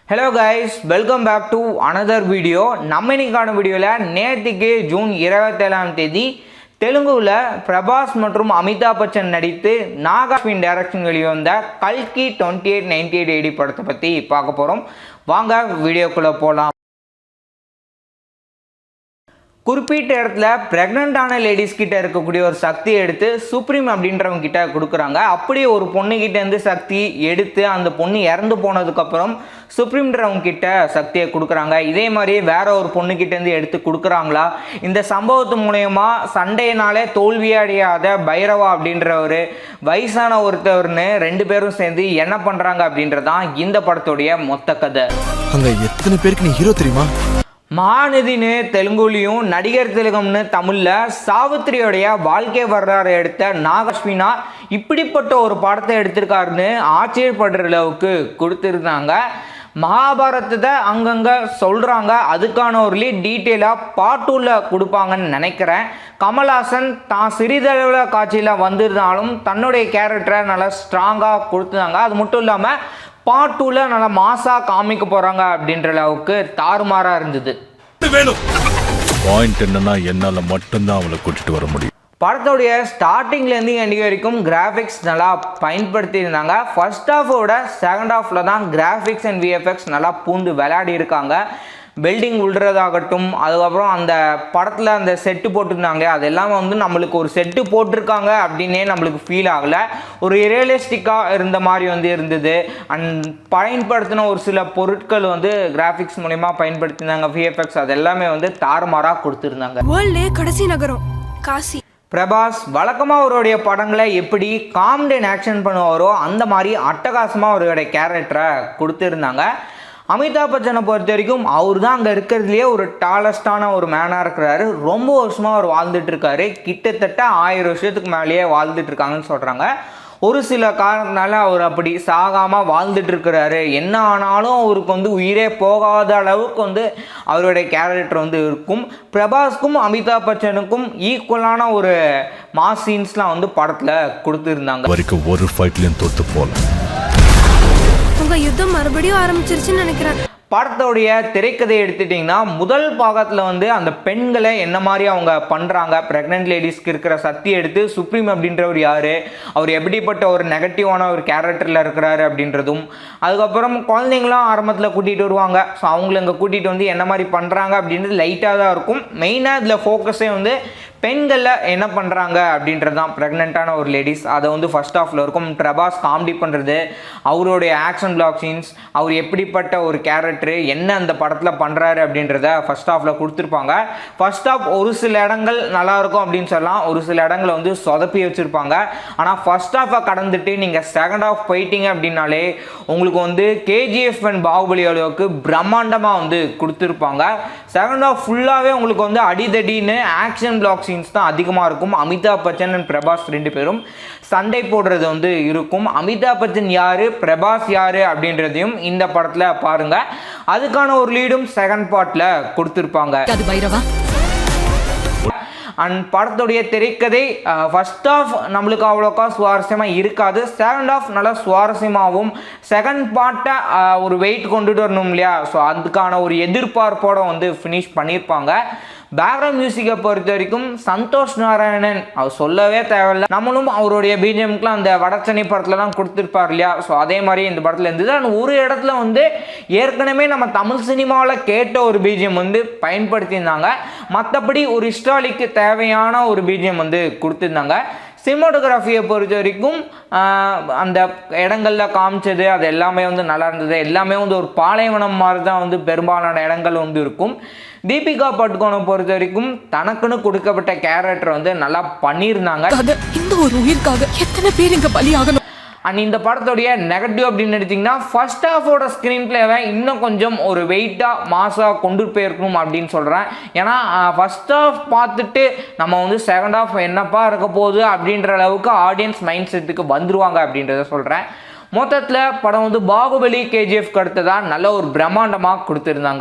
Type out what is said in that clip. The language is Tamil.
Hello guys, welcome back to another video. நம்ம இன்னைக்கான வீடியோல நேத்திக்கு ஜூன் 27ஆம் தேதி தெலுங்குல பிரபாஸ் மற்றும் அமிதாப் பச்சன் நடித்து நாகாஸ்வின் டைரக்ஷன் வெளிவந்த கல்கி 2898 AD படத்தை பத்தி பார்க்க போறோம். வாங்க வீடியோக்குள்ள போலாம். குறிப்பிட்ட இடத்துல பிரெக்னென்ட்டான லேடிஸ் கிட்ட இருக்கக்கூடிய ஒரு சக்தியை எடுத்து சுப்ரீம் அப்படின்றவங்க கிட்ட கொடுக்குறாங்க. அப்படியே ஒரு பொண்ணுகிட்ட இருந்து சக்தி எடுத்து அந்த பொண்ணு இறந்து போனதுக்கப்புறம் சுப்ரீம்ன்றவங்க கிட்ட சக்தியை கொடுக்குறாங்க. இதே மாதிரி வேற ஒரு பொண்ணுகிட்ட இருந்து எடுத்து கொடுக்குறாங்களா? இந்த சம்பவத்து மூலயமா சண்டையினாலே தோல்வியே அடையாத பைரவா அப்படின்ற ஒரு வயசான ஒருத்தவர்னு ரெண்டு பேரும் சேர்ந்து என்ன பண்றாங்க அப்படின்றதான் இந்த படத்துடைய மொத்த கதை. அங்க எத்தனை பேருக்கு நீ ஹீரோ தெரியுமா? மகாநதினு தெலுங்குலையும் நடிகர் திலகம்னு தமிழ்ல சாவித்திரியோடைய வாழ்க்கை வரலாறு எடுத்த நாகாஸ்வினா இப்படிப்பட்ட ஒரு படத்தை எடுத்திருக்காருன்னு ஆச்சரியப்படுற அளவுக்கு கொடுத்துருந்தாங்க. மகாபாரதத்தை அங்கங்கே சொல்கிறாங்க. அதுக்கான ஒரு டீட்டெயிலாக பார்ட் 2ல கொடுப்பாங்கன்னு நினைக்கிறேன். கமல்ஹாசன் தான் சிறிதளவில் காட்சியில் வந்திருந்தாலும் தன்னுடைய கேரக்டரை நல்லா ஸ்ட்ராங்காக கொடுத்துருந்தாங்க. அது மட்டும் இல்லாமல் பார்ட் 2ல நல்லா மாசாக காமிக்க போகிறாங்க அப்படின்ற அளவுக்கு தாறுமாறாக இருந்தது. பாயிண்ட் என்னன்னா என்னால் மட்டும்தான் அவளை கூட்டிட்டு வர முடியும். படத்தோடைய ஸ்டார்டிங்லேருந்து எண்டிங் வரைக்கும் கிராஃபிக்ஸ் நல்லா பயன்படுத்தியிருந்தாங்க. ஃபர்ஸ்ட் ஹாஃபோட செகண்ட் ஹாஃபில் தான் கிராஃபிக்ஸ் அண்ட் விஎஃப்எக்ஸ் நல்லா பூந்து விளையாடி இருக்காங்க. பில்டிங் விழுறதாகட்டும், அதுக்கப்புறம் அந்த படத்தில் அந்த செட்டு போட்டிருந்தாங்க, அது எல்லாமே வந்து நம்மளுக்கு ஒரு செட்டு போட்டிருக்காங்க அப்படின்னே நம்மளுக்கு ஃபீல் ஆகலை. ஒரு ரியலிஸ்டிக்காக இருந்த மாதிரி வந்து இருந்தது. அண்ட் பயன்படுத்தின ஒரு சில பொருட்கள் வந்து கிராஃபிக்ஸ் மூலமா பயன்படுத்தினாங்க. விஎஃப்எக்ஸ் அது எல்லாமே வந்து தாறுமாறாக கொடுத்துருந்தாங்க. வேர்ல்ட்லே கடைசி நகரம் காசி. பிரபாஸ் வழக்கமாக அவருடைய படங்களை எப்படி காமெடி ஆக்ஷன் பண்ணுவாரோ அந்த மாதிரி அட்டகாசமாக அவருடைய கேரக்டரை கொடுத்துருந்தாங்க. அமிதாப் பச்சனை பொறுத்த வரைக்கும் அவர் தான் அங்கே இருக்கிறதுலையே ஒரு டாலஸ்டான ஒரு மேனாக இருக்கிறாரு. ரொம்ப வருஷமாக அவர் வாழ்ந்துட்டு இருக்காரு. கிட்டத்தட்ட 1000 வருஷத்துக்கு மேலேயே வாழ்ந்துட்டு இருக்காங்கன்னு சொல்கிறாங்க. ஒரு சில காரணத்தினால அவர் அப்படி சாகாமல் வாழ்ந்துட்டு இருக்கிறாரு. என்ன ஆனாலும் அவருக்கு வந்து உயிரே போகாத அளவுக்கு வந்து அவருடைய கேரக்டர் வந்து இருக்கும். பிரபாஸ்க்கும் அமிதாப் பச்சனுக்கும் ஈக்குவலான ஒரு மாஸ் சீன்ஸ்லாம் வந்து படத்தில் கொடுத்துருந்தாங்க. வரைக்கும் ஒரு ஃபைட்லையும் தோத்து போல. உங்க யுத்தம் மறுபடியும் ஆரம்பிச்சிருச்சுன்னு நினைக்கிறேன். படத்தோடைய திரைக்கதை எடுத்துட்டிங்கன்னா முதல் பாகத்தில் வந்து அந்த பெண்களை என்ன மாதிரி அவங்க பண்ணுறாங்க, ப்ரெக்னென்ட் லேடிஸ்க்கு இருக்கிற சக்தி எடுத்து சுப்ரீம் அப்படின்றவர் யார், அவர் எப்படிப்பட்ட ஒரு நெகட்டிவான ஒரு கேரக்டரில் இருக்கிறாரு அப்படின்றதும், அதுக்கப்புறம் குழந்தைங்களாம் ஆரம்பத்தில் கூட்டிகிட்டு வருவாங்க. ஸோ அவங்கள இங்கே கூட்டிகிட்டு வந்து என்ன மாதிரி பண்ணுறாங்க அப்படின்றது லைட்டாக தான் இருக்கும். மெயினாக இதில் ஃபோக்கஸே வந்து பெண்களில் என்ன பண்ணுறாங்க அப்படின்றது தான். ப்ரெக்னென்ட்டான ஒரு லேடிஸ் அதை வந்து ஃபர்ஸ்ட் ஹாஃபில் இருக்கும். பிரபாஸ் காமெடி பண்ணுறது, அவருடைய ஆக்ஷன் பிளாக் சீன்ஸ், அவர் எப்படிப்பட்ட ஒரு கேரக்டரு என்ன அந்த படத்தில் பண்ணுறாரு அப்படின்றத ஃபர்ஸ்ட் ஹாஃபில் கொடுத்துருப்பாங்க. ஃபர்ஸ்ட் ஹாஃப் ஒரு சில இடங்கள் நல்லாயிருக்கும் அப்படின்னு சொல்லலாம், ஒரு சில இடங்களை வந்து சொதப்பி வச்சுருப்பாங்க. ஆனால் ஃபர்ஸ்ட் ஹாஃபை கடந்துட்டு நீங்கள் செகண்ட் ஹாஃப் போயிட்டீங்க அப்படின்னாலே உங்களுக்கு வந்து கேஜிஎஃப் அண்ட் பாகுபலி அளவுக்கு பிரம்மாண்டமாக வந்து கொடுத்துருப்பாங்க. செகண்ட் ஹாஃப் ஃபுல்லாகவே உங்களுக்கு வந்து அடிதடின்னு ஆக்ஷன் பிளாக் தான் அதிகமாக இருக்கும். அமிதாப் பச்சன் அண்ட் பிரபாஸ் ரெண்டு பேரும் சண்டை போடுறது வந்து இருக்கும். அமிதாப் பச்சன் யாரு, பிரபாஸ் யாரு அப்படின்றதையும் இந்த படத்துல பாருங்க. அதுக்கான ஒரு லீடும் செகண்ட் பார்ட்ல கொடுத்திருப்பாங்க. அண்ட் படத்துடைய திரைக்கதை ஃபர்ஸ்ட் ஆஃப் நம்மளுக்கு அவ்வளோக்கா சுவாரஸ்யமாக இருக்காது. செகண்ட் ஆஃப் நல்லா சுவாரஸ்யமாகவும், செகண்ட் பார்ட்டை ஒரு வெயிட் கொண்டுட்டு வரணும் இல்லையா, ஸோ அதுக்கான ஒரு எதிர்பார்ப்போட வந்து ஃபினிஷ் பண்ணியிருப்பாங்க. பேக்ரவுண்ட் மியூசிக்கை பொறுத்த வரைக்கும் சந்தோஷ் நாராயணன் அவர் சொல்லவே தேவையில்லை. நம்மளும் அவருடைய பிஜிஎம்க்குலாம் அந்த வடச்சென்னை படத்துலலாம் கொடுத்துருப்பார் இல்லையா, ஸோ அதே மாதிரி இந்த படத்தில் இருந்தது. ஆனால் ஒரு இடத்துல வந்து ஏற்கனவே நம்ம தமிழ் சினிமாவில் கேட்ட ஒரு பிஜிஎம் வந்து பயன்படுத்தியிருந்தாங்க. மற்றபடி ஒரு ஹிஸ்டாரிக்கு தேவையான ஒரு பிஜிஎம் வந்து கொடுத்துருந்தாங்க. சினிமாட்டோகிராஃபியை பொறுத்த வரைக்கும் அந்த இடங்களில் காமிச்சது அது எல்லாமே வந்து நல்லா இருந்தது. எல்லாமே வந்து ஒரு பாலைவனம் மாதிரி தான் வந்து பெரும்பாலான இடங்கள் வந்து இருக்கும். தீபிகா படுகோனை பொறுத்த வரைக்கும் தனக்குன்னு கொடுக்கப்பட்ட கேரக்டர் வந்து நல்லா பண்ணியிருந்தாங்க. இந்த ஒரு உயிருக்காக எத்தனை பேர் இங்கே பலியாகணும். அண்ட் இந்த படத்துடைய நெகட்டிவ் அப்படின்னு எடுத்திங்கன்னா ஃபர்ஸ்ட் ஹாஃபோட ஸ்க்ரீன் பிளேவை இன்னும் கொஞ்சம் ஒரு வெயிட்டாக மாசாக கொண்டு போயிருக்கணும் அப்படின்னு சொல்கிறேன். ஏன்னா ஃபர்ஸ்ட் ஹாஃப் பார்த்துட்டு நம்ம வந்து செகண்ட் ஹாஃப் என்னப்பா இருக்க போகுது அப்படின்ற அளவுக்கு ஆடியன்ஸ் மைண்ட் செட்டுக்கு வந்துருவாங்க அப்படின்றத சொல்கிறேன். மொத்தத்தில் படம் வந்து பாகுபலி கேஜிஎஃப்க்கு அடுத்ததான் நல்ல ஒரு பிரம்மாண்டமாக கொடுத்துருந்தாங்க.